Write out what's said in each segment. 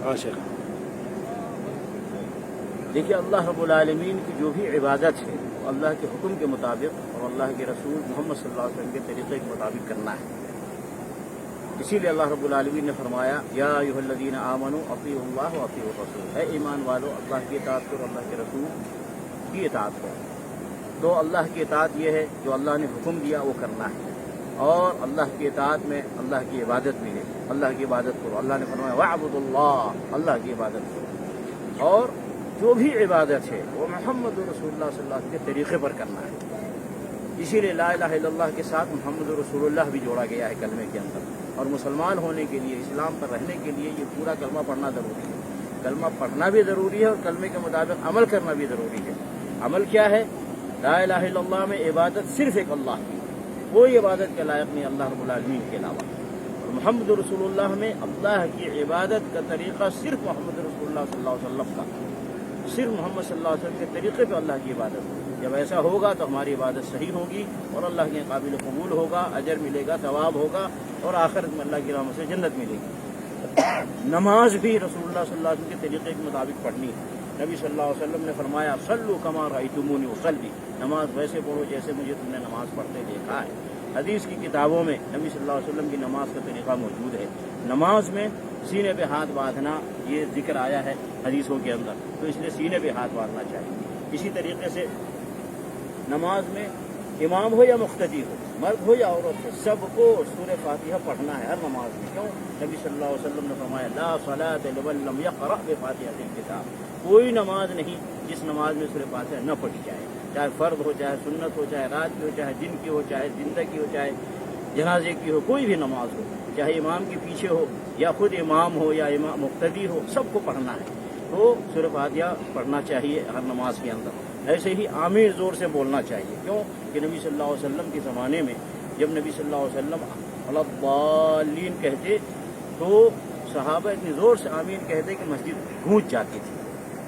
ہاں شیخ. دیکھیے اللہ رب العالمین کی جو بھی عبادت ہے وہ اللہ کے حکم کے مطابق اور اللہ کے رسول محمد صلی اللہ علیہ وسلم کے طریقے کے مطابق کرنا ہے. اسی لیے اللہ رب العالمین نے فرمایا یا ایھا الذین آمنوا اطیعوا اللہ واطیعوا الرسول، اے ایمان والو اللہ کی اطاعت کرو، اللہ کے رسول کی اطاعت کرو. تو اللہ کی اطاعت یہ ہے جو اللہ نے حکم دیا وہ کرنا ہے، اور اللہ کی اطاعت میں اللہ کی عبادت بھی ہے. اللہ کی عبادت کرو، اللہ نے فرمایا وَاعْبُدُوا اللَّهَ، اللہ کی عبادت کرو، اور جو بھی عبادت ہے وہ محمد رسول اللہ صلی اللہ علیہ وسلم کے طریقے پر کرنا ہے. اسی لیے لا الہ الا اللہ کے ساتھ محمد رسول اللہ بھی جوڑا گیا ہے کلمے کے اندر. اور مسلمان ہونے کے لیے، اسلام پر رہنے کے لیے یہ پورا کلمہ پڑھنا ضروری ہے. کلمہ پڑھنا بھی ضروری ہے اور کلمے کے مطابق عمل کرنا بھی ضروری ہے. عمل کیا ہے؟ لا الہ الا اللہ میں عبادت صرف ایک اللہ کی، کوئی عبادت کے لائق نہیں اللہ رب العالمین کے علاوہ. اور محمد رسول اللہ میں اللہ کی عبادت کا طریقہ صرف محمد رسول اللہ صلی اللہ علیہ وسلم کا، صرف محمد صلی اللہ علیہ وسلم کے طریقے پہ اللہ کی عبادت ہو. جب ایسا ہوگا تو ہماری عبادت صحیح ہوگی اور اللہ کے قابل قبول ہوگا، اجر ملے گا، ثواب ہوگا، اور آخرت میں اللہ کی رحمت سے جنت ملے گی. نماز بھی رسول اللہ صلی اللہ علیہ وسلم کے طریقے کے مطابق پڑھنی ہے. نبی صلی اللہ علیہ وسلم نے فرمایا صلوا کما رأیتمونی اصلی، نماز ویسے پڑھو جیسے مجھے تم نے نماز پڑھتے دیکھا ہے. حدیث کی کتابوں میں نبی صلی اللہ علیہ وسلم کی نماز کا طریقہ موجود ہے. نماز میں سینے پہ ہاتھ باندھنا یہ ذکر آیا ہے حدیثوں کے اندر، تو اس لیے سینے پہ ہاتھ باندھنا چاہیے. اسی طریقے سے نماز میں امام ہو یا مقتدی ہو، مرد ہو یا عورت ہو، سب کو سورہ فاتحہ پڑھنا ہے ہر نماز میں. کیوں؟ نبی صلی اللہ علیہ وسلم نے فرمایا لا صلاۃ لمن لم یقرأ بفاتحۃ الکتاب، کوئی نماز نہیں جس نماز میں سورہ فاتحہ نہ پڑھی جائے، چاہے فرض ہو، چاہے سنت ہو، چاہے رات کی ہو، چاہے دن کی ہو، چاہے زندگی ہو، چاہے جنازے کی ہو، کوئی بھی نماز ہو، چاہے امام کے پیچھے ہو یا خود امام ہو یا امام مقتدی ہو، سب کو پڑھنا ہے. تو سورہ فاتحہ پڑھنا چاہیے ہر نماز کے اندر. ایسے ہی آمین زور سے بولنا چاہیے. کیوں کہ نبی صلی اللہ علیہ وسلم کے زمانے میں جب نبی صلی اللہ علیہ وسلم الضالین کہتے تو صحابہ اتنی زور سے آمین کہتے کہ مسجد گونج جاتی تھی.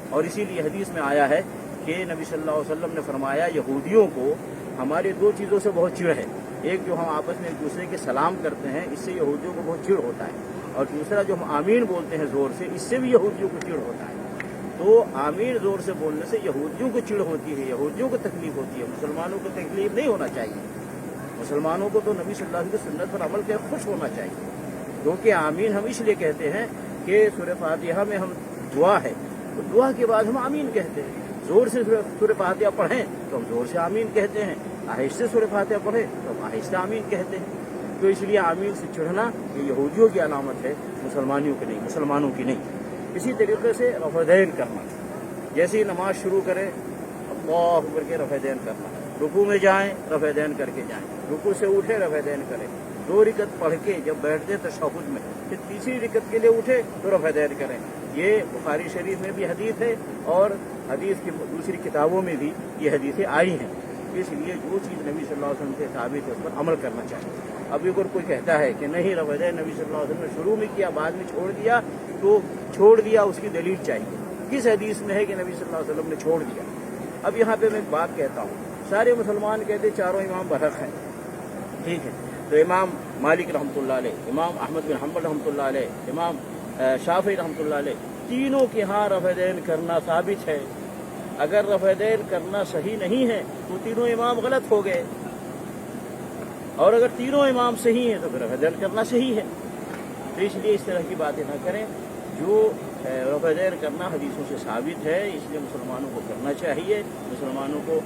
اور اسی لیے حدیث میں آیا ہے کہ نبی صلی اللہ علیہ وسلم نے فرمایا یہودیوں کو ہمارے دو چیزوں سے بہت چڑ ہے. ایک جو ہم آپس میں ایک دوسرے کے سلام کرتے ہیں اس سے یہودیوں کو بہت چڑ ہوتا ہے، اور دوسرا جو ہم آمین بولتے ہیں زور سے، اس سے بھی یہودیوں کو چڑ ہوتا ہے. تو آمین زور سے بولنے سے یہودیوں کو چڑ ہوتی ہے، یہودیوں کو تکلیف ہوتی ہے. مسلمانوں کو تکلیف نہیں ہونا چاہیے. مسلمانوں کو تو نبی صلی اللہ علیہ وسلم کی سنت پر عمل کر خوش ہونا چاہیے. کیونکہ آمین ہم اس لیے کہتے ہیں کہ سورہ فاتحہ میں ہم دعا ہے تو دعا کے بعد ہم آمین کہتے ہیں. زور سے سورہ فاتحہ پڑھیں تو ہم زور سے آمین کہتے ہیں، آہستہ سورہ فاتحہ پڑھیں تو ہم آہستہ آمین کہتے ہیں. تو اس لیے آمین سے چڑھنا یہ یہودیوں کی علامت ہے، مسلمانوں کی نہیں، مسلمانوں کی نہیں. اسی طریقے سے رفع دین کرنا، جیسے ہی نماز شروع کریں اللہ اکبر کے رفع دین کرنا، رکوع میں جائیں رفع دین کر کے جائیں، رکوع سے اٹھے رفع دین کریں، 2 رکعت پڑھ کے جب بیٹھتے تشہد میں پھر تیسری رکعت کے لیے اٹھے تو رفع دین کریں. یہ بخاری شریف میں بھی حدیث ہے اور حدیث کی دوسری کتابوں میں بھی یہ حدیثیں آئی ہیں. اس لیے جو چیز نبی صلی اللہ علیہ وسلم سے ثابت ہے اس پر عمل کرنا چاہیے. ابھی اگر کوئی کہتا ہے کہ نہیں رفع دین نبی صلی اللہ علیہ وسلم نے شروع میں کیا بعد میں چھوڑ دیا، تو چھوڑ دیا اس کی دلیل چاہیے. کس حدیث میں ہے کہ نبی صلی اللہ علیہ وسلم نے چھوڑ دیا؟ اب یہاں پہ میں ایک بات کہتا ہوں، سارے مسلمان کہتے چاروں امام برحق ہیں، ٹھیک ہے، تو امام مالک رحمۃ اللہ علیہ، امام احمد بن حنبل رحمۃ اللہ علیہ، امام شافعی رحمۃ اللہ علیہ، تینوں کے ہاں رفع دین کرنا ثابت ہے. اگر رفع دین کرنا صحیح نہیں ہے تو تینوں امام غلط ہو گئے، اور اگر تینوں امام صحیح ہیں تو پھر رفع دین کرنا صحیح ہے. تو اس لیے اس طرح کی باتیں نہ کریں. جو رفع دین کرنا حدیثوں سے ثابت ہے، اس لیے مسلمانوں کو کرنا چاہیے. مسلمانوں کو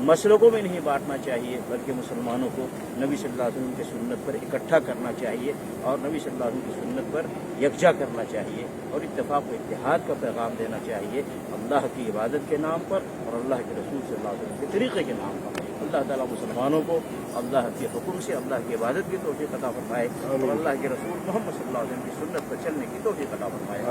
مسلکوں میں نہیں بانٹنا چاہیے، بلکہ مسلمانوں کو نبی صلی اللہ علیہ وسلم کی سنت پر اکٹھا کرنا چاہیے اور نبی صلی اللہ علیہ وسلم کی سنت پر یکجا کرنا چاہیے اور اتفاق و اتحاد کا پیغام دینا چاہیے اللہ کی عبادت کے نام پر اور اللہ کے رسول صلی اللہ علیہ وسلم کے طریقے کے نام پر. اللہ تعالیٰ مسلمانوں کو اللہ کے حکم سے اللہ کی عبادت کی توفیق عطا فرمائے اور اللہ کے رسول محمد صلی اللہ علیہ وسلم کی سنت پر چلنے کی توفیق عطا فرمائے.